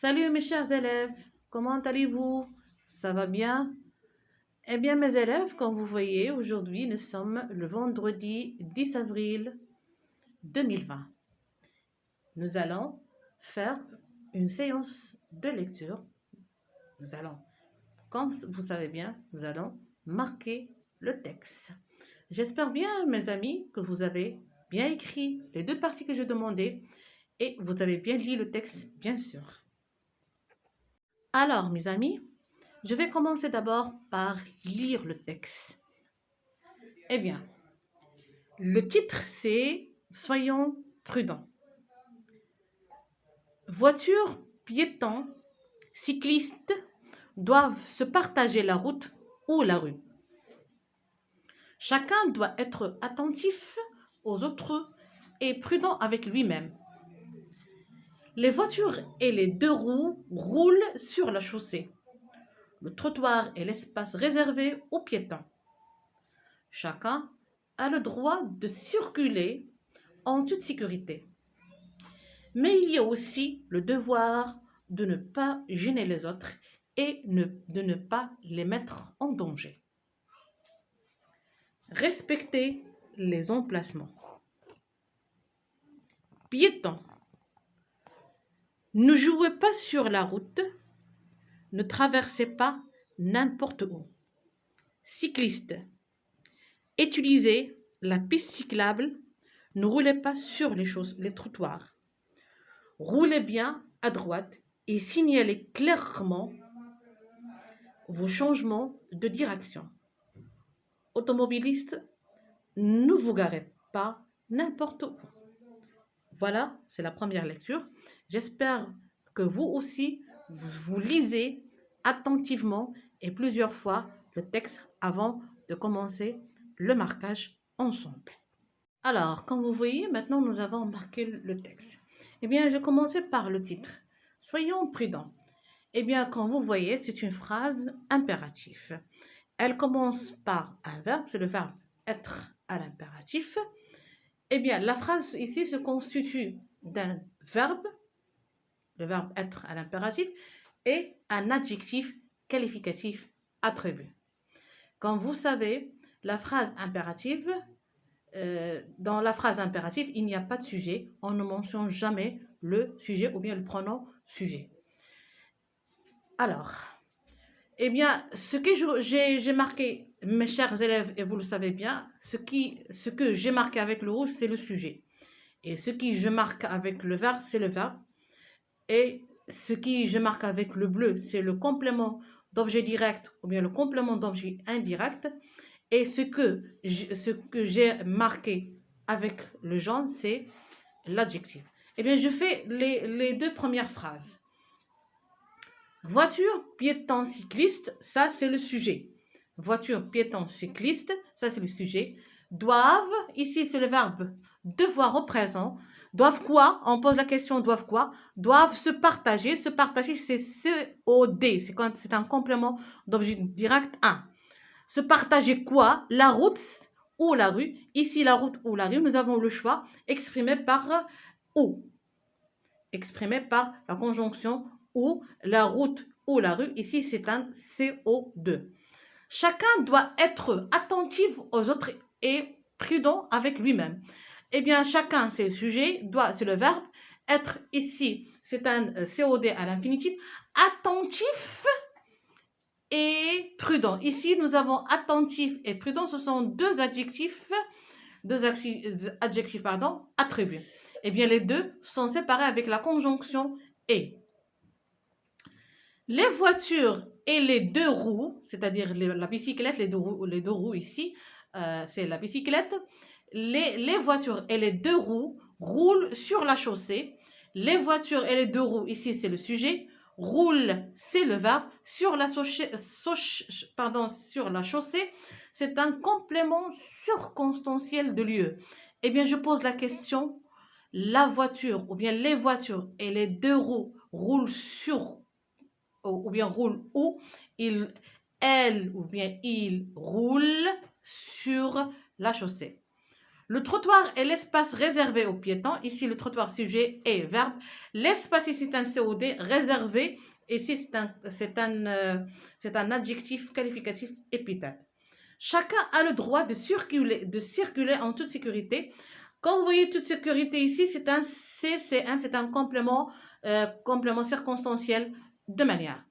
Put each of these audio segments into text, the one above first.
Salut mes chers élèves, comment allez-vous? Ça va bien? Eh bien mes élèves, comme vous voyez, aujourd'hui nous sommes le vendredi 10 avril 2020. Nous allons faire une séance de lecture. Nous allons, comme vous savez bien, nous allons marquer le texte. J'espère bien mes amis que vous avez bien écrit les deux parties que je demandais et vous avez bien lu le texte bien sûr. Alors mes amis, je vais commencer d'abord par lire le texte. Eh bien, le titre c'est Soyons prudents. Voitures, piétons, cyclistes doivent se partager la route ou la rue. Chacun doit être attentif aux autres et prudent avec lui-même. Les voitures et les deux roues roulent sur la chaussée. Le trottoir est l'espace réservé aux piétons. Chacun a le droit de circuler en toute sécurité. Mais il y a aussi le devoir de ne pas gêner les autres et de ne pas les mettre en danger. Respectez les emplacements. Piétons. Ne jouez pas sur la route. Ne traversez pas n'importe où. Cyclistes. Utilisez la piste cyclable. Ne roulez pas sur les trottoirs. Roulez bien à droite et signalez clairement vos changements de direction. Automobilistes, ne vous garez pas n'importe où. Voilà, c'est la première lecture. J'espère que vous aussi, vous lisez attentivement et plusieurs fois le texte avant de commencer le marquage ensemble. Alors, comme vous voyez, maintenant nous avons marqué le texte. Eh bien, je commençais par le titre. Soyons prudents. Eh bien, comme vous voyez, c'est une phrase impérative. Elle commence par un verbe, c'est le verbe être à l'impératif. Eh bien, la phrase ici se constitue d'un verbe, le verbe être à l'impératif, et un adjectif qualificatif attribué. Comme vous savez, la phrase impérative, dans la phrase impérative, il n'y a pas de sujet. On ne mentionne jamais le sujet ou bien le pronom sujet. Alors, eh bien, ce que j'ai marqué, mes chers élèves, et vous le savez bien, ce que j'ai marqué avec le rouge, c'est le sujet. Et ce que je marque avec le vert, c'est le verbe. Et ce que je marque avec le bleu, c'est le complément d'objet direct ou bien le complément d'objet indirect. Et ce que j'ai marqué avec le jaune, c'est l'adjectif. Eh bien, je fais les deux premières phrases. Voiture, piéton, cycliste, ça c'est le sujet. Voiture, piéton, cycliste, ça c'est le sujet. Doivent, ici c'est le verbe devoir au présent. Doivent quoi? On pose la question doivent quoi? Doivent se partager. Se partager, c'est COD. C'est un complément d'objet direct 1. Se partager quoi? La route ou la rue. Ici, la route ou la rue, nous avons le choix exprimé par ou. Exprimé par la conjonction ou, la route ou la rue. Ici, c'est un CO2. Chacun doit être attentif aux autres et prudent avec lui-même. Eh bien, chacun, c'est le sujet, doit, c'est le verbe. Être ici, c'est un COD à l'infinitif. Attentif et prudent. Ici, nous avons attentif et prudent. Ce sont deux adjectifs attribués. Eh bien, les deux sont séparés avec la conjonction et. Les voitures et les deux roues, c'est-à-dire la bicyclette, les deux roues ici, c'est la bicyclette. Les voitures et les deux roues roulent sur la chaussée. Les voitures et les deux roues, ici c'est le sujet. Roule, c'est le verbe. Sur la chaussée, c'est un complément circonstanciel de lieu. Eh bien, je pose la question, la voiture ou bien les voitures et les deux roues roulent sur ou bien roule où elle ou bien il roule sur la chaussée. Le trottoir est l'espace réservé aux piétons. Ici, le trottoir, sujet et verbe. L'espace, ici, c'est un COD réservé. Ici, c'est un adjectif qualificatif épithète. Chacun a le droit de circuler en toute sécurité. Quand vous voyez toute sécurité ici, c'est un CCM, c'est un complément circonstanciel de manière.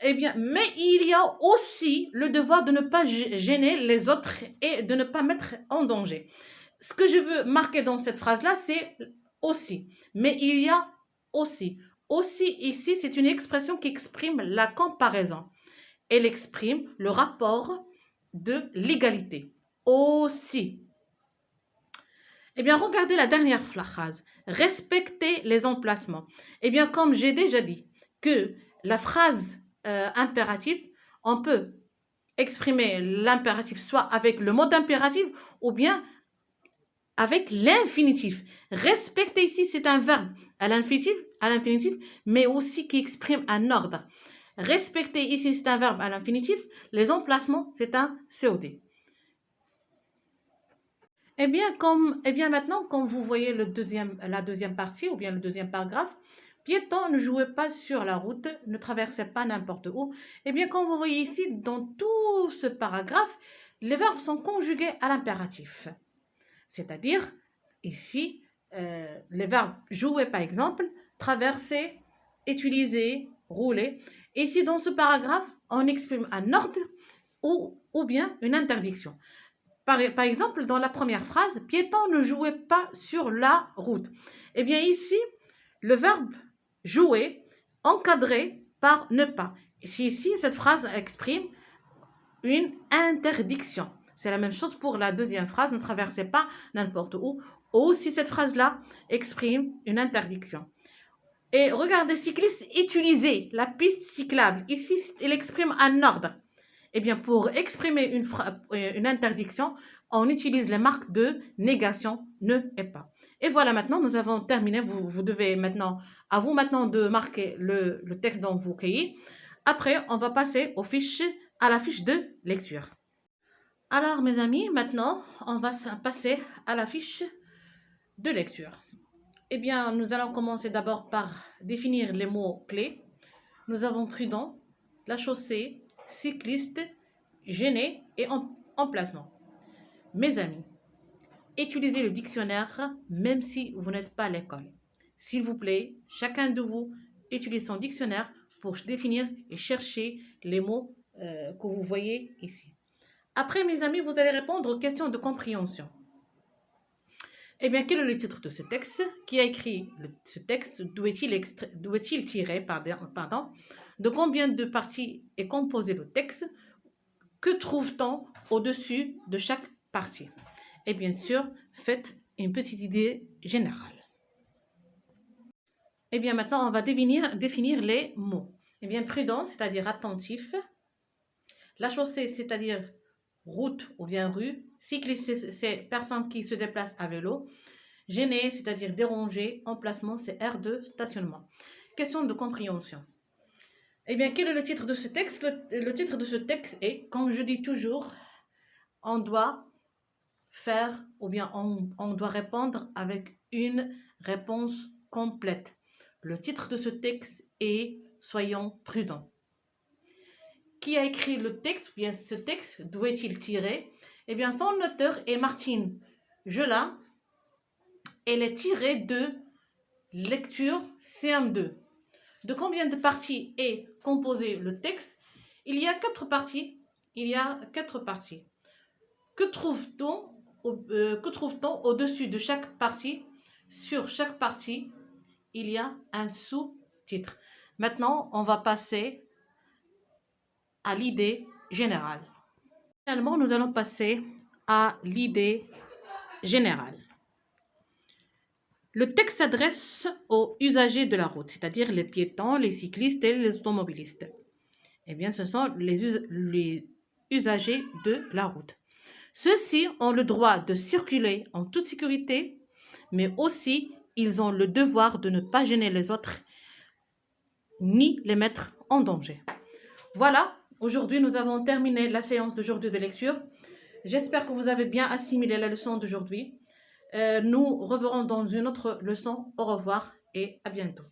Eh bien, mais il y a aussi le devoir de ne pas gêner les autres et de ne pas mettre en danger. Ce que je veux marquer dans cette phrase-là, c'est aussi. Mais il y a aussi. Aussi, ici, c'est une expression qui exprime la comparaison. Elle exprime le rapport de l'égalité. Aussi. Eh bien, regardez la dernière phrase. Respectez les emplacements. Eh bien, comme j'ai déjà dit, que la phrase impérative, on peut exprimer l'impératif soit avec le mode impératif ou bien avec l'infinitif. Respecter ici, c'est un verbe à l'infinitif, mais aussi qui exprime un ordre. Respecter ici, c'est un verbe à l'infinitif. Les emplacements, c'est un COD. Eh bien maintenant, comme vous voyez la deuxième partie ou bien le deuxième paragraphe, piétons ne jouaient pas sur la route, ne traversaient pas n'importe où. Eh bien, comme vous voyez ici, dans tout ce paragraphe, les verbes sont conjugués à l'impératif. C'est-à-dire, ici, les verbes jouer par exemple, traverser, utiliser, rouler. Ici, dans ce paragraphe, on exprime un ordre ou bien une interdiction. Par exemple, dans la première phrase, piétons ne jouaient pas sur la route. Eh bien ici, le verbe jouer, encadré par ne pas. Ici, cette phrase exprime une interdiction. C'est la même chose pour la deuxième phrase, ne traversez pas n'importe où. Aussi, cette phrase-là exprime une interdiction. Et regardez, cycliste, utiliser la piste cyclable. Ici, il exprime un ordre. Eh bien, pour exprimer une interdiction, on utilise les marques de négation, ne et pas. Et voilà, maintenant, nous avons terminé. Vous devez maintenant, à vous maintenant de marquer le texte dans vos cahiers. Après, on va passer à la fiche de lecture. Alors, mes amis, maintenant, on va passer à la fiche de lecture. Eh bien, nous allons commencer d'abord par définir les mots clés. Nous avons prudent, la chaussée, cycliste, gêné et emplacement. Mes amis, utilisez le dictionnaire même si vous n'êtes pas à l'école. S'il vous plaît, chacun de vous utilise son dictionnaire pour définir et chercher les mots que vous voyez ici. Après, mes amis, vous allez répondre aux questions de compréhension. Eh bien, quel est le titre de ce texte? Qui a écrit ce texte? D'où est-il tiré? De combien de parties est composé le texte? Que trouve-t-on au-dessus de chaque partie? Et bien sûr, faites une petite idée générale. Et bien maintenant, on va définir les mots. Et bien prudent, c'est-à-dire attentif. La chaussée, c'est-à-dire route ou bien rue. Cycliste, c'est personne qui se déplace à vélo. Gêné, c'est-à-dire dérangé. Emplacement, c'est aire de stationnement. Question de compréhension. Eh bien, quel est le titre de ce texte? Le titre de ce texte est, comme je dis toujours, on doit faire ou bien on doit répondre avec une réponse complète. Le titre de ce texte est Soyons prudents. Qui a écrit le texte? Bien, ce texte, d'où est-il tiré? Eh bien, son auteur est Martine Gelin. Elle est tirée de lecture CM2. De combien de parties est composé le texte? Il y a 4 parties. Que trouve-t-on au-dessus de chaque partie? Sur chaque partie, il y a un sous-titre. Maintenant, on va passer à l'idée générale. Finalement, nous allons passer à l'idée générale. Le texte s'adresse aux usagers de la route, c'est-à-dire les piétons, les cyclistes et les automobilistes. Eh bien, ce sont les usagers de la route. Ceux-ci ont le droit de circuler en toute sécurité, mais aussi ils ont le devoir de ne pas gêner les autres ni les mettre en danger. Voilà, aujourd'hui nous avons terminé la séance d'aujourd'hui de lecture. J'espère que vous avez bien assimilé la leçon d'aujourd'hui. Nous reverrons dans une autre leçon. Au revoir et à bientôt.